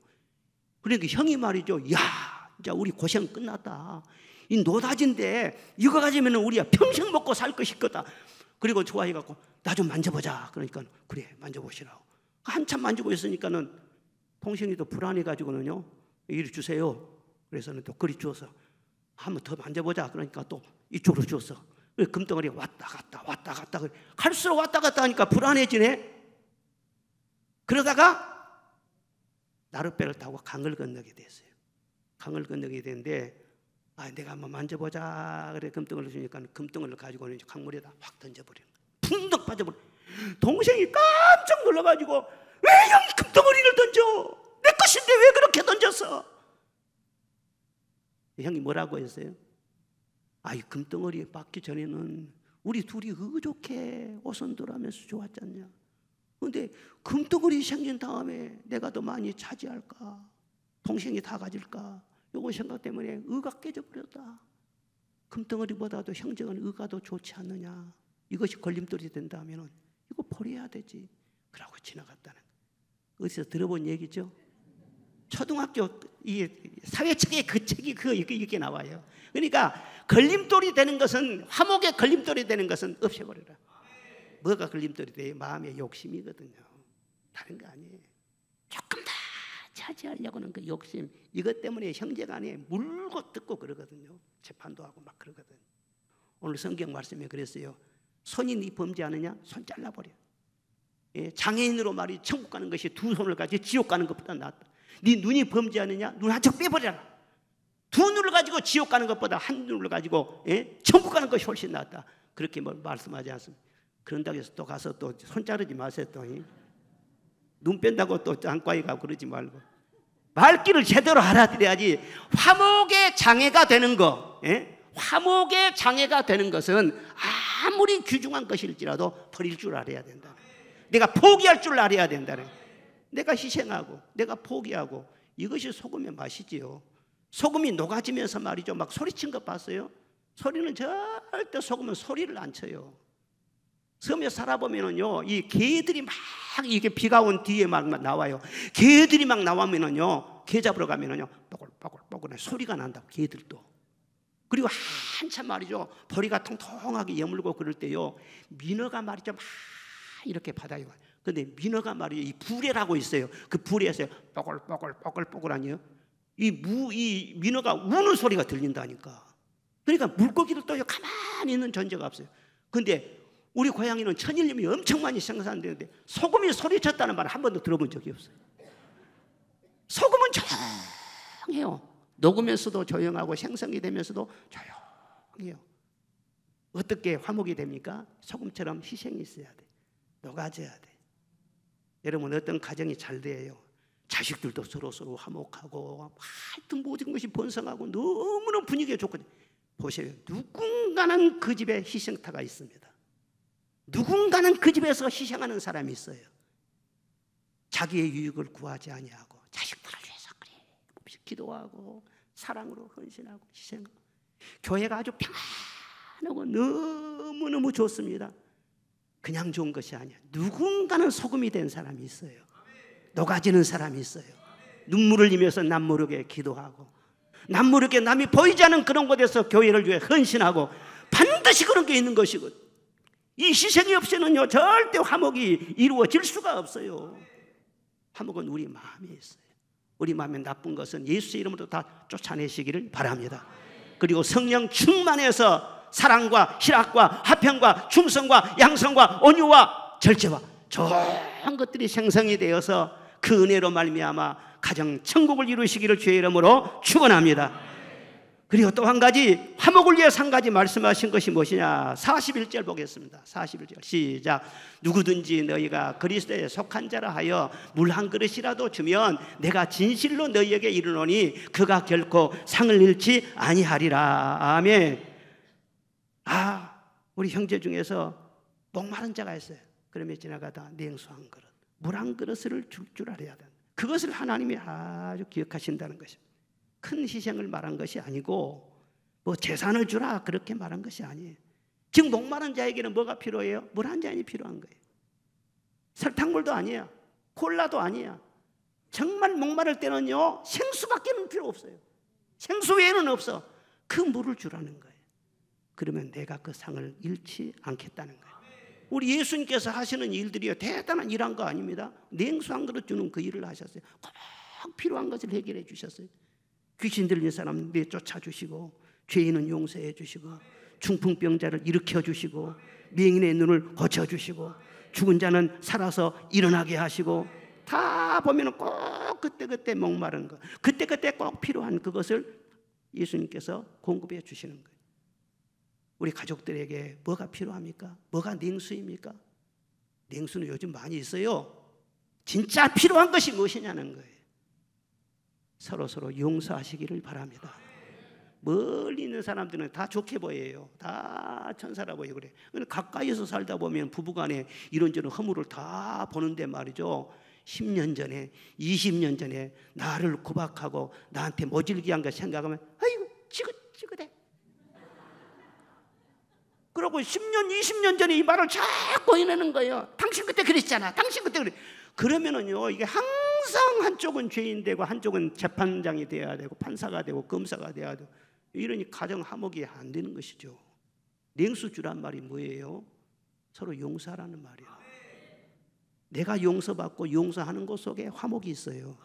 그러니까 형이 말이죠. 야 진짜 우리 고생 끝났다. 이 노다진데 이거 가지면 우리가 평생 먹고 살 것일 거다. 그리고 좋아해갖고 나 좀 만져보자. 그러니까 그래 만져보시라고. 한참 만지고 있으니까는 동생이 또 불안해가지고는요 이리 주세요. 그래서는 또 그리 주어서 한번 더 만져보자. 그러니까 또 이쪽으로 주었어. 금덩어리가 왔다 갔다 왔다 갔다 갈수록 왔다 갔다 하니까 불안해지네. 그러다가 나룻배를 타고 강을 건너게 됐어요. 강을 건너게 됐는데 내가 한번 만져보자. 그래 금덩어리를 주니까 금덩어리를 가지고는 강물에다 확 던져버리는 거예요. 붕덕 빠져버려. 동생이 깜짝 놀라가지고 왜 형이 금덩어리를 던져? 내 것인데 왜 그렇게 던졌어? 형이 뭐라고 했어요? 이 금덩어리에 받기 전에는 우리 둘이 의좋게 오손도라면서 좋았잖냐. 그런데 금덩어리 생긴 다음에 내가 더 많이 차지할까? 동생이 다 가질까? 요거 생각 때문에 의가 깨져버렸다. 금덩어리보다도 형제간 의가 더 좋지 않느냐. 이것이 걸림돌이 된다면 이거 버려야 되지. 그러고 지나갔다는 거예요. 어디서 들어본 얘기죠? 초등학교 이 사회책에 그 책이 이게 나와요. 그러니까 걸림돌이 되는 것은 화목의 걸림돌이 되는 것은 없애버려라. 뭐가 걸림돌이 돼요? 마음의 욕심이거든요. 다른 거 아니에요. 조금 더 차지하려고 하는 그 욕심, 이것 때문에 형제간에 물고 뜯고 그러거든요. 재판도 하고 막 그러거든요. 오늘 성경 말씀에 그랬어요. 손이 네 범죄하느냐? 손 잘라버려. 장애인으로 말이 천국 가는 것이 두 손을 가지고 지옥 가는 것보다 낫다. 네 눈이 범죄하느냐? 눈 한쪽 빼버려라. 두 눈을 가지고 지옥 가는 것보다 한 눈을 가지고 천국 가는 것이 훨씬 낫다. 그렇게 말씀하지 않습니다. 그런다고 해서 또 가서 또 손 자르지 마세요. 또 눈 뺀다고 또 안과에 가고 그러지 말고 말귀를 제대로 알아들여야지. 화목의 장애가 되는 거, 화목의 장애가 되는 것은 아무리 귀중한 것일지라도 버릴 줄 알아야 된다. 내가 포기할 줄 알아야 된다는. 내가 희생하고 내가 포기하고 이것이 소금의 맛이지요. 소금이 녹아지면서 말이죠. 막 소리친 거 봤어요? 소리는 절대 소금은 소리를 안 쳐요. 섬에 살아보면은요, 이 개들이 막 이게 비가 온 뒤에 막 나와요. 개들이 막 나오면은요, 개 잡으러 가면은요, 뽀글뽀글 소리가 난다고 개들도. 그리고 한참 말이죠, 벌이가 통통하게 여물고 그럴 때요, 민어가 말이죠, 막 이렇게 바다에 와요. 근데 민어가 말이죠, 이 부레라고 있어요. 그 부레에서 뽀글뽀글하니요. 이 민어가 우는 소리가 들린다니까. 그러니까 물고기를 또 가만히 있는 존재가 없어요. 근데 우리 고양이는 천일염이 엄청 많이 생산되는데 소금이 소리쳤다는 말을 한 번도 들어본 적이 없어요. 소금은 조용해요. 녹으면서도 조용하고 생성이 되면서도 조용해요. 어떻게 화목이 됩니까? 소금처럼 희생이 있어야 돼. 녹아져야 돼. 여러분 어떤 가정이 잘 돼요? 자식들도 서로 화목하고 하여튼 모든 것이 번성하고 너무나 분위기가 좋거든요. 보세요. 누군가는 그 집에 희생타가 있습니다. 누군가는 그 집에서 희생하는 사람이 있어요. 자기의 유익을 구하지 아니하고 자식들을 위해서 그래 기도하고 사랑으로 헌신하고 희생하고. 교회가 아주 평안하고 너무너무 좋습니다. 그냥 좋은 것이 아니야. 누군가는 소금이 된 사람이 있어요. 녹아지는 사람이 있어요. 눈물을 흘리면서 남 모르게 기도하고 남 모르게 남이 보이지 않는 그런 곳에서 교회를 위해 헌신하고 반드시 그런 게 있는 것이거든요. 이 희생이 없이는요 절대 화목이 이루어질 수가 없어요. 화목은 우리 마음에 있어요. 우리 마음에 나쁜 것은 예수의 이름으로 다 쫓아내시기를 바랍니다. 그리고 성령 충만해서 사랑과 희락과 화평과 충성과 양성과 온유와 절제와 좋은 것들이 생성이 되어서 그 은혜로 말미암아 가정 천국을 이루시기를 주의 이름으로 축원합니다. 그리고 또 한 가지 화목을 위해서 한 가지 말씀하신 것이 무엇이냐. 41절 보겠습니다. 41절 시작. 누구든지 너희가 그리스도에 속한 자라 하여 물 한 그릇이라도 주면 내가 진실로 너희에게 이르노니 그가 결코 상을 잃지 아니하리라. 아멘. 우리 형제 중에서 목마른 자가 있어요. 그러면 지나가다 냉수 한 그릇, 물 한 그릇을 줄 알아야 된다. 그것을 하나님이 아주 기억하신다는 것입니다. 큰 희생을 말한 것이 아니고 뭐 재산을 주라 그렇게 말한 것이 아니에요. 지금 목마른 자에게는 뭐가 필요해요? 물 한 잔이 필요한 거예요. 설탕물도 아니야, 콜라도 아니야. 정말 목마를 때는요, 생수밖에는 필요 없어요. 생수 외에는 없어. 그 물을 주라는 거예요. 그러면 내가 그 상을 잃지 않겠다는 거예요. 우리 예수님께서 하시는 일들이요, 대단한 일한 거 아닙니다. 냉수 한 그릇 주는 그 일을 하셨어요. 꼭 필요한 것을 해결해 주셨어요. 귀신 들린 사람 내쫓아 주시고, 죄인은 용서해 주시고, 중풍병자를 일으켜 주시고, 맹인의 눈을 고쳐 주시고, 죽은 자는 살아서 일어나게 하시고, 다 보면 꼭 그때그때 목마른 것, 그때그때 꼭 필요한 그것을 예수님께서 공급해 주시는 거예요. 우리 가족들에게 뭐가 필요합니까? 뭐가 냉수입니까? 냉수는 요즘 많이 있어요. 진짜 필요한 것이 무엇이냐는 거예요. 서로 용서하시기를 바랍니다. 멀리 있는 사람들은 다 좋게 보여요. 다 천사라 보여 그래. 가까이서 살다 보면 부부간에 이런저런 허물을 다 보는데 말이죠. 10년 전에, 20년 전에 나를 구박하고 나한테 모질게 한 거 생각하면 아이고 지긋지긋해. 그러고 10년, 20년 전에 이 말을 자꾸 해내는 거예요. 당신 그때 그랬잖아. 당신 그때 그래. 그러면은요, 이게 항상 한쪽은 죄인 되고 한쪽은 재판장이 돼야 되고 판사가 되고 검사가 돼야 되고, 이러니 가정 화목이 안 되는 것이죠. 냉수 주란 말이 뭐예요? 서로 용서하라는 말이에요. 내가 용서받고 용서하는 것 속에 화목이 있어요.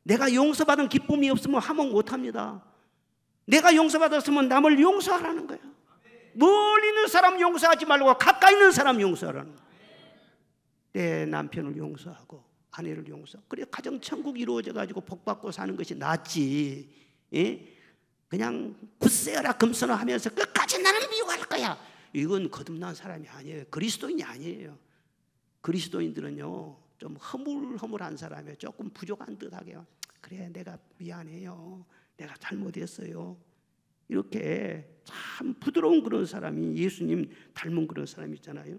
내가 용서받은 기쁨이 없으면 화목 못합니다. 내가 용서받았으면 남을 용서하라는 거예요. 멀리 있는 사람 용서하지 말고 가까이 있는 사람 용서하라는 거예요. 내 남편을 용서하고 아내를 용서하고, 그래 가정 천국이 이루어져 가지고 복받고 사는 것이 낫지. 예? 그냥 굳세어라 금서나 하면서 끝까지 나는 미워할 거야, 이건 거듭난 사람이 아니에요. 그리스도인이 아니에요. 그리스도인들은요, 좀 허물허물한 사람이에요. 조금 부족한 듯하게, 그래 내가 미안해요, 내가 잘못했어요, 이렇게 참 부드러운 그런 사람이 예수님 닮은 그런 사람이 있잖아요.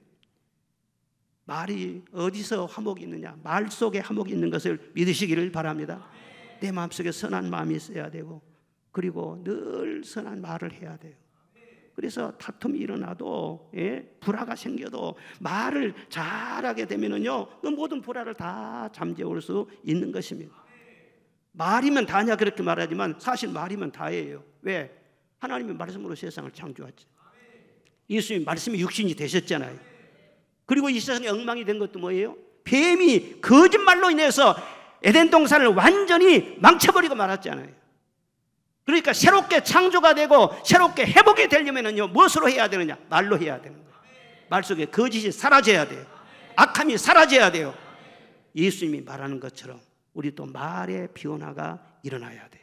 말이 어디서 화목이 있느냐? 말 속에 화목이 있는 것을 믿으시기를 바랍니다. 내 마음속에 선한 마음이 있어야 되고, 그리고 늘 선한 말을 해야 돼요. 그래서 다툼이 일어나도, 불화가 생겨도 말을 잘하게 되면은요, 그 모든 불화를 다 잠재울 수 있는 것입니다. 말이면 다냐 그렇게 말하지만 사실 말이면 다예요. 왜? 하나님의 말씀으로 세상을 창조했죠. 예수님 말씀이 육신이 되셨잖아요. 그리고 이 세상에 엉망이 된 것도 뭐예요? 뱀이 거짓말로 인해서 에덴 동산을 완전히 망쳐버리고 말았잖아요. 그러니까 새롭게 창조가 되고 새롭게 회복이 되려면요, 무엇으로 해야 되느냐? 말로 해야 되는 거예요. 말 속에 거짓이 사라져야 돼요. 악함이 사라져야 돼요. 예수님이 말하는 것처럼 우리 또 말의 변화가 일어나야 돼요.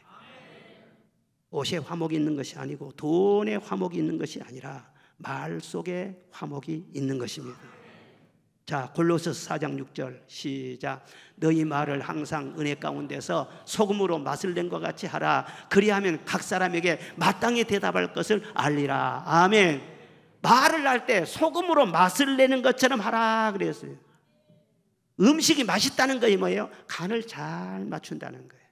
옷에 화목이 있는 것이 아니고 돈에 화목이 있는 것이 아니라 말 속에 화목이 있는 것입니다. 자, 골로새서 4장 6절 시작. 너희 말을 항상 은혜 가운데서 소금으로 맛을 낸 것 같이 하라. 그리하면 각 사람에게 마땅히 대답할 것을 알리라. 아멘. 말을 할 때 소금으로 맛을 내는 것처럼 하라 그랬어요. 음식이 맛있다는 것이 뭐예요? 간을 잘 맞춘다는 거예요.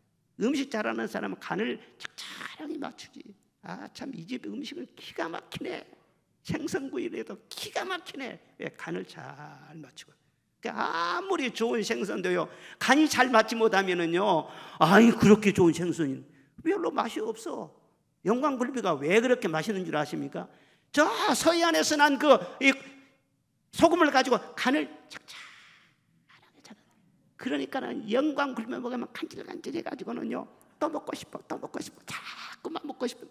음식 잘하는 사람은 간을 적절하게 맞추지. 아, 참 이 집 음식은 기가 막히네. 생선구이라도 기가 막히네. 왜? 간을 잘 맞추고. 그러니까 아무리 좋은 생선도요, 간이 잘 맞지 못하면은요, 아이 그렇게 좋은 생선이 별로 맛이 없어. 영광굴비가 왜 그렇게 맛있는 줄 아십니까? 저 서해안에서 난 그 소금을 가지고 간을 적절하게 잡아. 그러니까는 영광굴비 먹으면 간질간질해 가지고는요, 또 먹고 싶어, 또 먹고 싶어, 자꾸만 먹고 싶어.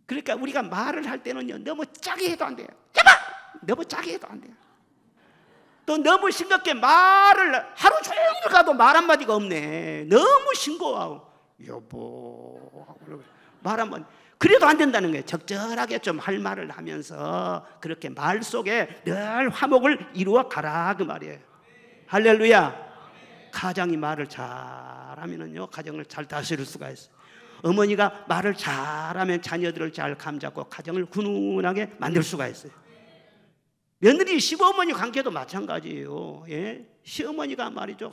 그러니까 우리가 말을 할 때는요, 너무 짜게 해도 안 돼요. 너무 짜게 해도 안 돼요. 또 너무 싱겁게 말을 하루 종일 가도 말 한마디가 없네. 너무 싱거워하고 여보 말 한마디, 그래도 안 된다는 거예요. 적절하게 좀 할 말을 하면서 그렇게 말 속에 늘 화목을 이루어 가라 그 말이에요. 할렐루야. 가장이 말을 잘하면은요, 가정을 잘 다스릴 수가 있어요. 어머니가 말을 잘하면 자녀들을 잘 감잡고 가정을 훈훈하게 만들 수가 있어요. 며느리 시어머니 관계도 마찬가지예요. 예? 시어머니가 말이죠,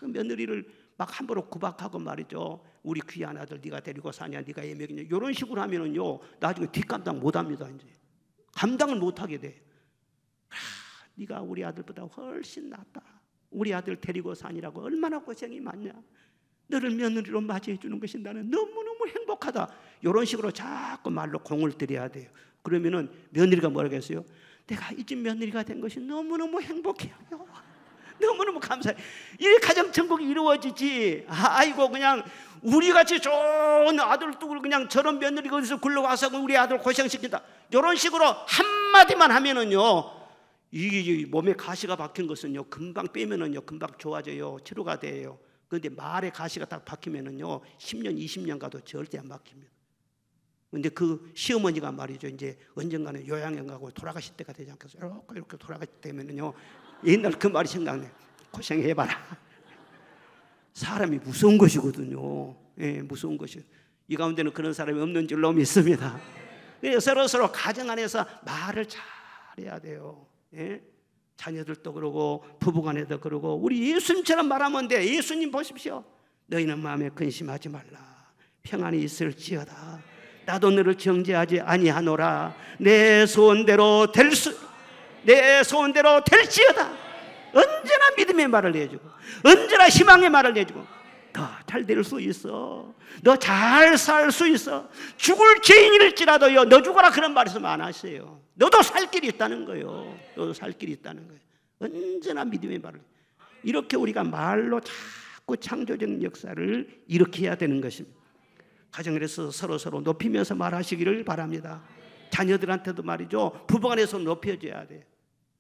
며느리를 막 함부로 구박하고 말이죠, 우리 귀한 아들 네가 데리고 사냐, 네가 애먹이냐, 이런 식으로 하면은요 나중에 뒷감당 못합니다. 이제 감당을 못하게 돼. 네가 우리 아들보다 훨씬 낫다, 우리 아들 데리고 사니라고 얼마나 고생이 많냐, 너를 며느리로 맞이해 주는 것이 나는 너무너무 행복하다, 이런 식으로 자꾸 말로 공을 들여야 돼요. 그러면은 며느리가 뭐라고 했어요? 내가 이 집 며느리가 된 것이 너무너무 행복해요, 너무너무 감사해. 이 가정천국이 이루어지지. 아이고 그냥 우리같이 좋은 아들 두고 그냥 저런 며느리가 어디서 굴러와서 우리 아들 고생시킨다, 이런 식으로 한마디만 하면은요 이 몸에 가시가 박힌 것은요 금방 빼면은요 금방 좋아져요, 치료가 돼요. 그런데 말에 가시가 딱 박히면은요 10년 20년 가도 절대 안 박힙니다. 근데 그 시어머니가 말이죠, 이제 언젠가는 요양원 가고 돌아가실 때가 되지 않겠어요? 이렇게 돌아가실 때면은요 옛날 그 말이 생각나요. 고생해봐라. 사람이 무서운 것이거든요. 예, 무서운 것이. 이 가운데는 그런 사람이 없는 줄로 믿습니다. 서로 가정 안에서 말을 잘해야 돼요. 예? 자녀들도 그러고 부부간에도 그러고 우리 예수님처럼 말하면 돼. 예수님 보십시오. 너희는 마음에 근심하지 말라. 평안이 있을지어다. 나도 너를 정죄하지 아니하노라. 내 소원대로 될지어다. 언제나 믿음의 말을 해주고 언제나 희망의 말을 해주고 더 잘 될 수 있어, 너 잘 살 수 있어, 죽을 죄인일지라도요 너 죽어라, 그런 말씀 안 하세요. 너도 살 길이 있다는 거예요. 너도 살 길이 있다는 거예요. 언제나 믿음의 말을. 이렇게 우리가 말로 자꾸 창조적인 역사를 일으켜야 되는 것입니다. 가정에서 서로 높이면서 말하시기를 바랍니다. 자녀들한테도 말이죠, 부부간에서 높여줘야 돼.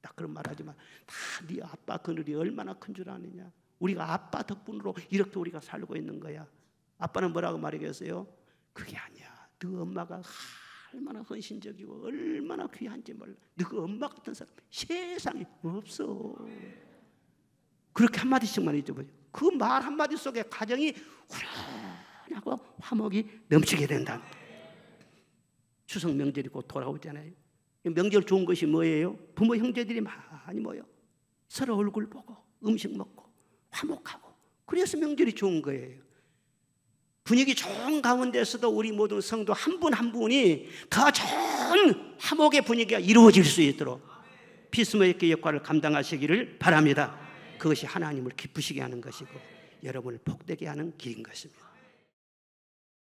딱 그런 말 하지 마. 다 네 아빠 그늘이 얼마나 큰 줄 아느냐. 우리가 아빠 덕분으로 이렇게 우리가 살고 있는 거야. 아빠는 뭐라고 말하겠어요? 그게 아니야. 너 엄마가 얼마나 헌신적이고 얼마나 귀한지 몰라. 너 엄마 같은 사람 세상에 없어. 그렇게 한마디씩만 잊어버려. 그 말 한마디 속에 가정이 후련하고 화목이 넘치게 된다. 추석 명절이 곧 돌아오잖아요. 명절 좋은 것이 뭐예요? 부모 형제들이 많이 모여 서로 얼굴 보고 음식 먹고 화목하고, 그래서 명절이 좋은 거예요. 분위기 좋은 가운데서도 우리 모든 성도 한 분 한 분이 더 좋은 화목의 분위기가 이루어질 수 있도록 피스메이커 역할을 감당하시기를 바랍니다. 그것이 하나님을 기쁘시게 하는 것이고 여러분을 복되게 하는 길인 것입니다.